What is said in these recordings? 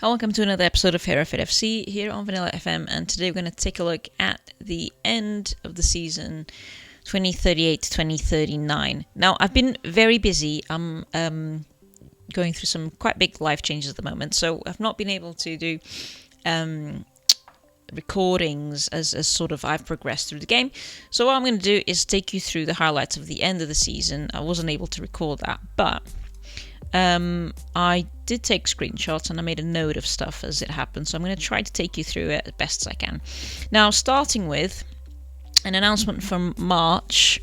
Welcome to another episode of Hereford FC here on Vanilla FM, and today we're going to take a look at the end of the season 2038 to 2039. Now, I've been very busy. I'm going through some quite big life changes at the moment, so I've not been able to do recordings as sort of I've progressed through the game. So what I'm going to do is take you through the highlights of the end of the season. I wasn't able to record that, but I did take screenshots and I made a note of stuff as it happened, so I'm going to try to take you through it as best as I can. Now, starting with an announcement from March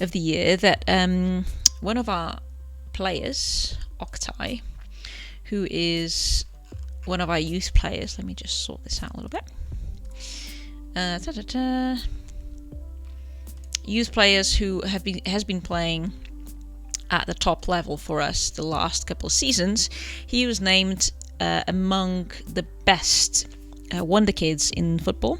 of the year that one of our players, Octai, who is one of our youth players, let me just sort this out a little bit. Youth players who has been playing at the top level for us the last couple of seasons. He was named among the best wonder kids in football,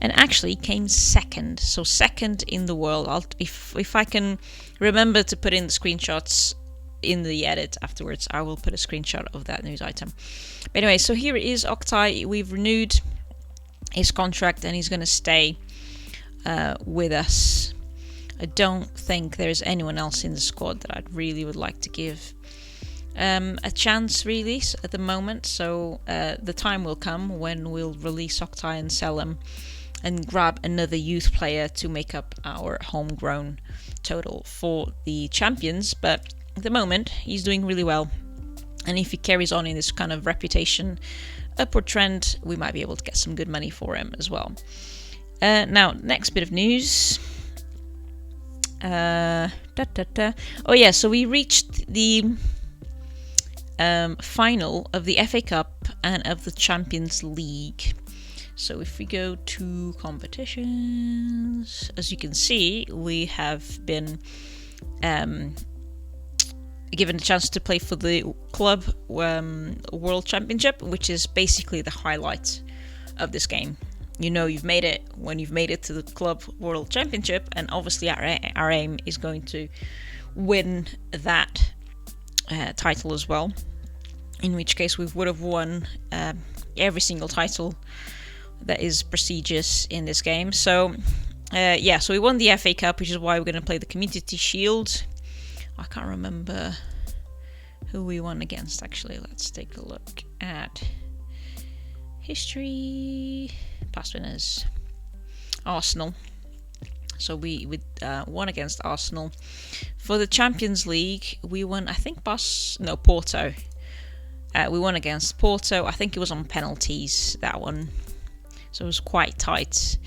and actually came second. So second in the world. If I can remember to put in the screenshots in the edit afterwards, I will put a screenshot of that news item. But anyway, so here is Octai. We've renewed his contract and he's going to stay with us. I don't think there's anyone else in the squad that I really would like to give a chance, really, at the moment. So the time will come when we'll release Octai and sell him and grab another youth player to make up our homegrown total for the champions. But at the moment, he's doing really well. And if he carries on in this kind of reputation upward trend, we might be able to get some good money for him as well. Now, next bit of news. Oh yeah, so we reached the final of the FA Cup and of the Champions League. So if we go to competitions, as you can see, we have been given a chance to play for the Club World Championship, which is basically the highlight of this game. You know you've made it when you've made it to the Club World Championship, and obviously our aim is going to win that title as well, in which case we would have won every single title that is prestigious in this game. So yeah, so we won the FA Cup, which is why we're going to play the Community Shield. I can't remember who we won against, actually. Let's take a look at history. Past winners, Arsenal. So we won against Arsenal. For the Champions League, we won, I think, Porto. We won against Porto. I think it was on penalties, that one. So it was quite tight.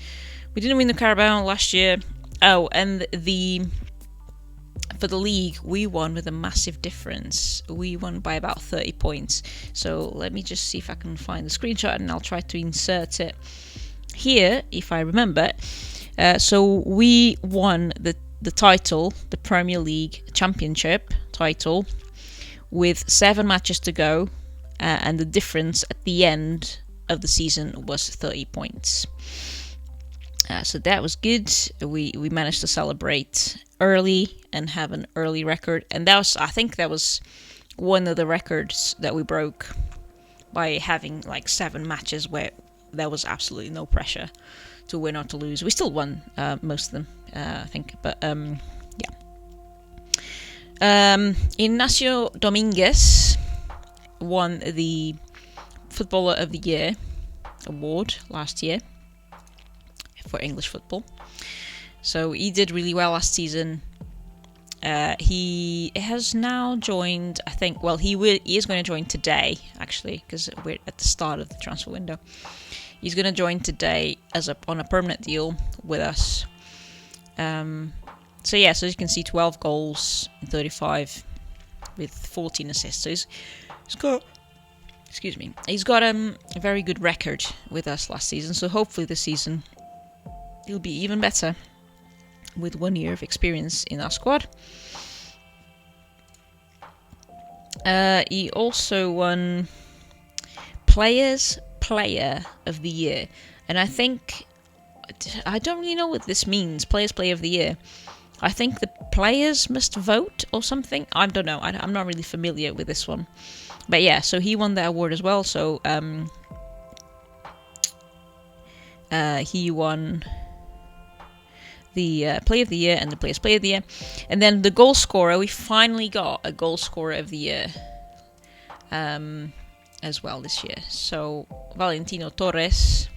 We didn't win the Carabao last year. Oh, and for the league, we won with a massive difference. We won by about 30 points. So let me just see if I can find the screenshot, and I'll try to insert it here, if I remember. So we won the title, the Premier League Championship title, with 7 matches to go, and the difference at the end of the season was 30 points. So that was good. We managed to celebrate early and have an early record, and I think that was one of the records that we broke by having like 7 matches where there was absolutely no pressure to win or to lose. We still won most of them, I think, but yeah. Ignacio Dominguez won the Footballer of the Year award last year for English football. So he did really well last season. He has now joined, I think, well, he is going to join today, actually, because we're at the start of the transfer window. He's going to join today on a permanent deal with us. So yeah, so as you can see, 12 goals in 35 with 14 assists. So he's got a very good record with us last season. So hopefully this season he'll be even better with 1 year of experience in our squad. He also won Player of the Year, and I don't really know what this means. Player of the Year. I think the players must vote or something. I don't know. I'm not really familiar with this one. But yeah, so he won that award as well. So he won the Player of the Year and the Players Player of the Year. And then the goal scorer, we finally got a goal scorer of the year as well this year. So Valentino Torres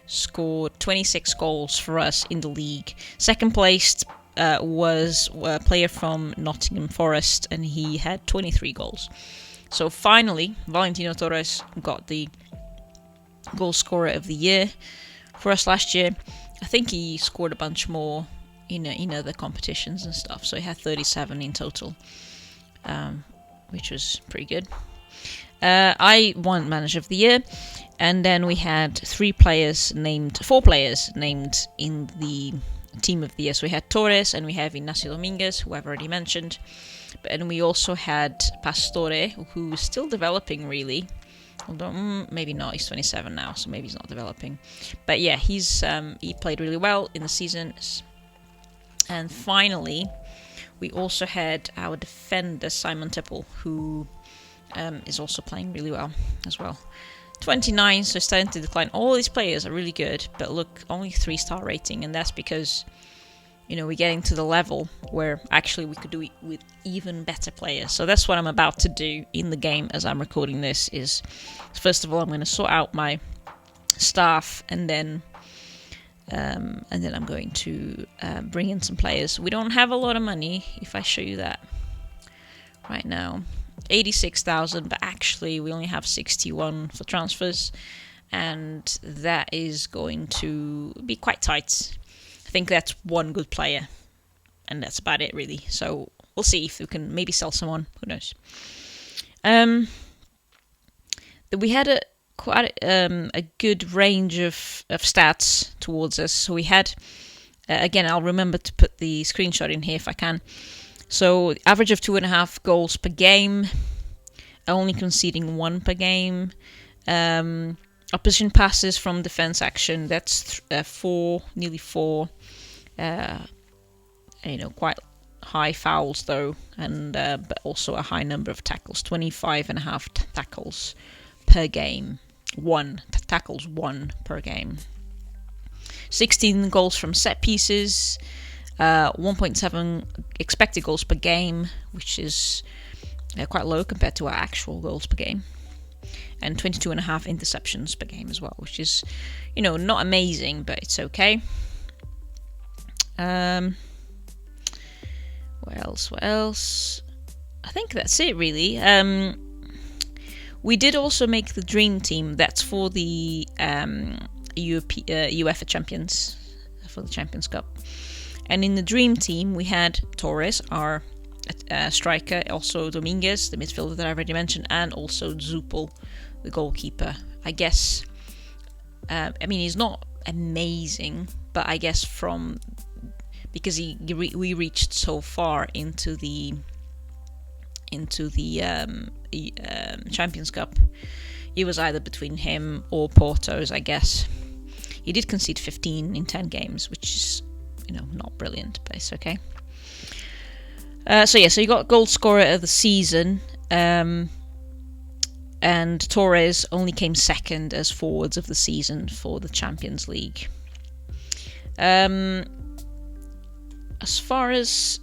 scored 26 goals for us in the league. Second placed was a player from Nottingham Forest, and he had 23 goals. So finally, Valentino Torres got the goal scorer of the year for us last year. I think he scored a bunch more in other competitions and stuff. So he had 37 in total, which was pretty good. I won Manager of the Year, and then we had four players named in the Team of the Year. So we had Torres, and we have Ignacio Dominguez, who I've already mentioned. And we also had Pastore, who is still developing, really. Although maybe not, he's 27 now, so maybe he's not developing. But yeah, he played really well in the season. And finally, we also had our defender Simon Tipple, who is also playing really well as well. 29, so starting to decline. All these players are really good, but look, only 3-star rating, and that's because we're getting to the level where actually we could do it with even better players. So that's what I'm about to do in the game as I'm recording this. Is first of all, I'm going to sort out my staff, and then I'm going to bring in some players. We don't have a lot of money, if I show you that right now. 86,000, but actually we only have 61 for transfers, and that is going to be quite tight. I think that's one good player, and that's about it, really. So we'll see if we can maybe sell someone. Who knows? We had quite a good range of stats towards us. So we had, again, I'll remember to put the screenshot in here if I can. So average of 2.5 goals per game, only conceding 1 per game. Opposition passes from defense action, that's 4, nearly 4. Quite high fouls though, and but also a high number of tackles, 25.5 tackles per game. 1 per game. 16 goals from set pieces, 1.7 expected goals per game, which is quite low compared to our actual goals per game. And 22.5 interceptions per game as well, which is, not amazing, but it's okay. What else? I think that's it, really. We did also make the Dream Team. That's for the UEFA Champions, for the Champions Cup. And in the Dream Team, we had Torres, our striker, also Dominguez, the midfielder that I already mentioned, and also Zupel, the goalkeeper. I guess, he's not amazing, but I guess because we reached so far into the Champions Cup, it was either between him or Porto's, I guess. He did concede 15 in 10 games, which is, not brilliant, but it's okay. So you got goal scorer of the season, and Torres only came second as forwards of the season for the Champions League. As far as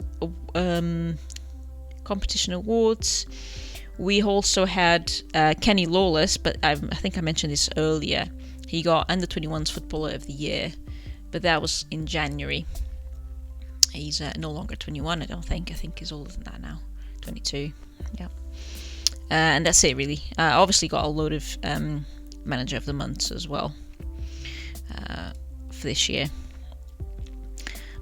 competition awards, we also had Kenny Lawless, but I think I mentioned this earlier. He got Under 21's Footballer of the Year, but that was in January. He's no longer 21, I don't think. I think he's older than that now. 22, yeah. And that's it, really. Obviously got a load of Manager of the Months as well for this year.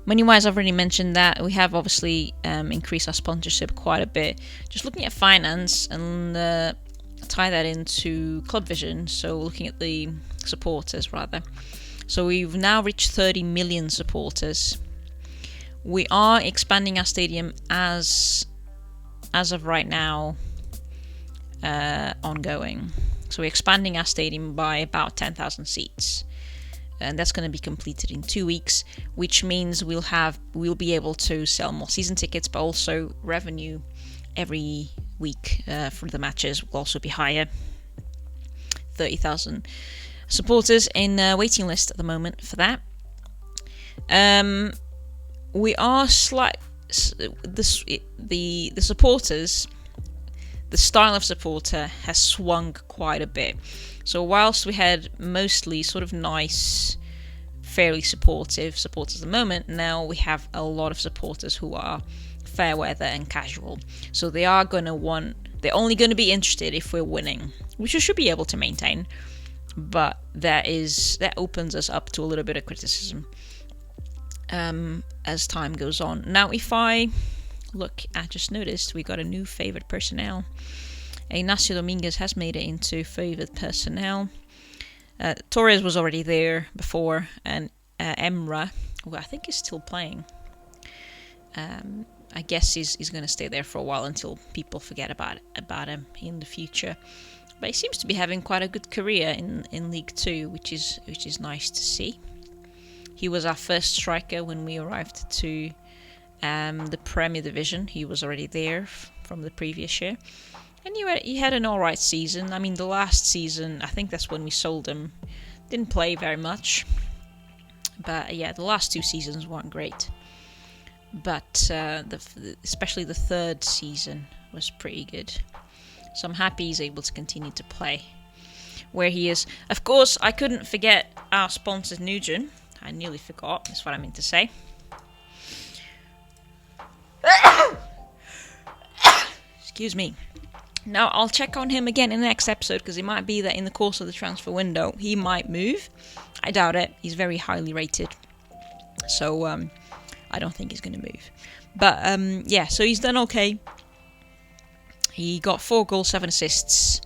Money-wise, I've already mentioned that. We have obviously increased our sponsorship quite a bit. Just looking at finance and tie that into Club Vision, so looking at the supporters, rather. So we've now reached 30 million supporters. We are expanding our stadium as of right now, ongoing. So we're expanding our stadium by about 10,000 seats. And that's going to be completed in 2 weeks, which means we'll be able to sell more season tickets, but also revenue every week for the matches will also be higher. 30,000 supporters in waiting list at the moment for that. We are the supporters. The style of supporter has swung quite a bit. So whilst we had mostly sort of nice, fairly supportive supporters at the moment, now we have a lot of supporters who are fair weather and casual. So they're only going to be interested if we're winning, which we should be able to maintain. But that opens us up to a little bit of criticism as time goes on. Now, if I look, I just noticed we got a new favoured personnel. Ignacio Dominguez has made it into favoured personnel. Torres was already there before, and Emra, who I think is still playing. I guess he's going to stay there for a while until people forget about him in the future. But he seems to be having quite a good career in League 2, which is nice to see. He was our first striker when we arrived to the Premier Division. He was already there from the previous year. And he had an alright season. I mean, the last season, I think that's when we sold him. Didn't play very much. But yeah, the last 2 seasons weren't great. But especially the third season was pretty good. So I'm happy he's able to continue to play where he is. Of course, I couldn't forget our sponsor, Nugent. I nearly forgot. That's what I meant to say. Excuse me. Now, I'll check on him again in the next episode, because it might be that in the course of the transfer window, he might move. I doubt it. He's very highly rated. So, I don't think he's going to move. But, yeah, so he's done okay. He got 4 goals, 7 assists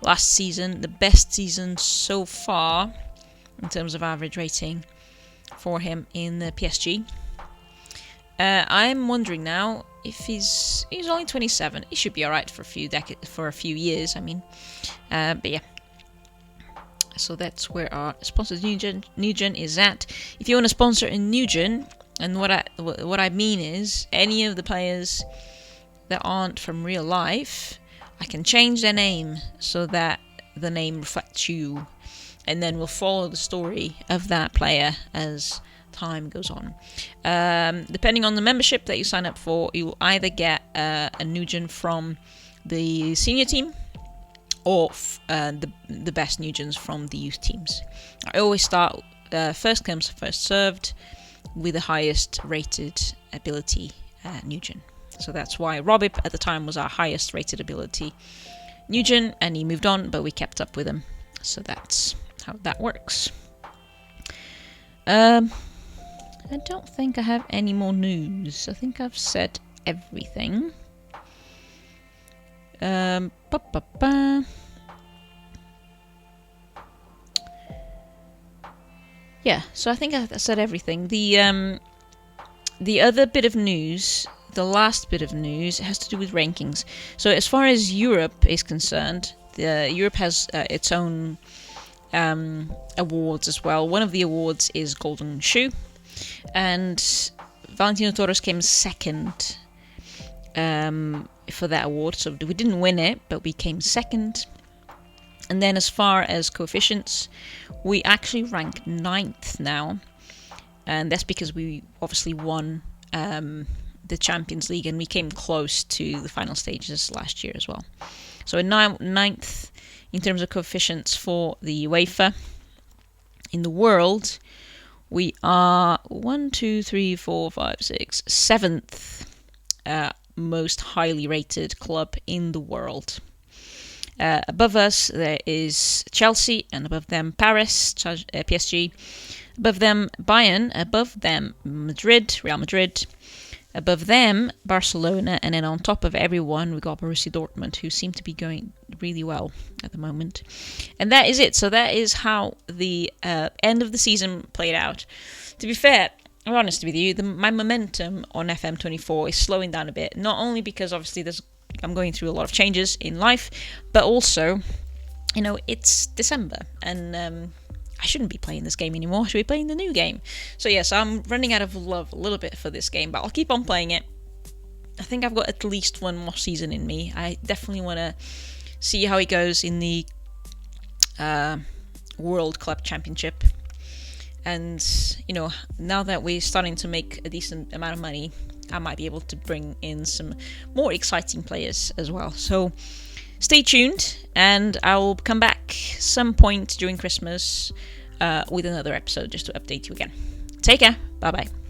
last season. The best season so far, in terms of average rating, for him in the PSG. I'm wondering now if he's only 27. He should be alright for a few years. I mean, but yeah. So that's where our sponsor Nugent is at. If you want to sponsor a Nugent, and what I mean is any of the players that aren't from real life, I can change their name so that the name reflects you, and then we'll follow the story of that player as time goes on. Depending on the membership that you sign up for, you will either get a Nugent from the senior team or the best Nugents from the youth teams. I always start first comes first served with the highest rated ability Nugent. So that's why Robip at the time was our highest rated ability Nugent, and he moved on, but we kept up with him. So that's how that works. I don't think I have any more news. I think I've said everything. Yeah, so I think I said everything. The other bit of news, the last bit of news, has to do with rankings. So as far as Europe is concerned, Europe has its own awards as well. One of the awards is Golden Shoe, and Valentino Torres came second for that award. So we didn't win it, but we came second. And then as far as coefficients, we actually rank 9th now, and that's because we obviously won the Champions League, and we came close to the final stages last year as well. So in 9th in terms of coefficients for the UEFA. In the world, we are 7th most highly rated club in the world. Above us there is Chelsea, and above them Paris, PSG, above them Bayern, above them Real Madrid, above them Barcelona, and then on top of everyone we got Borussia Dortmund, who seem to be going really well at the moment. And that is it. So that is how the end of the season played out. To be fair, I'm honest with you, my momentum on FM24 is slowing down a bit, not only because obviously I'm going through a lot of changes in life, but also, it's December, and I shouldn't be playing this game anymore. I should be playing the new game. So yes, I'm running out of love a little bit for this game, but I'll keep on playing it. I think I've got at least one more season in me. I definitely want to see how it goes in the World Club Championship. And, now that we're starting to make a decent amount of money, I might be able to bring in some more exciting players as well. So stay tuned, and I'll come back some point during Christmas with another episode just to update you again. Take care. Bye-bye.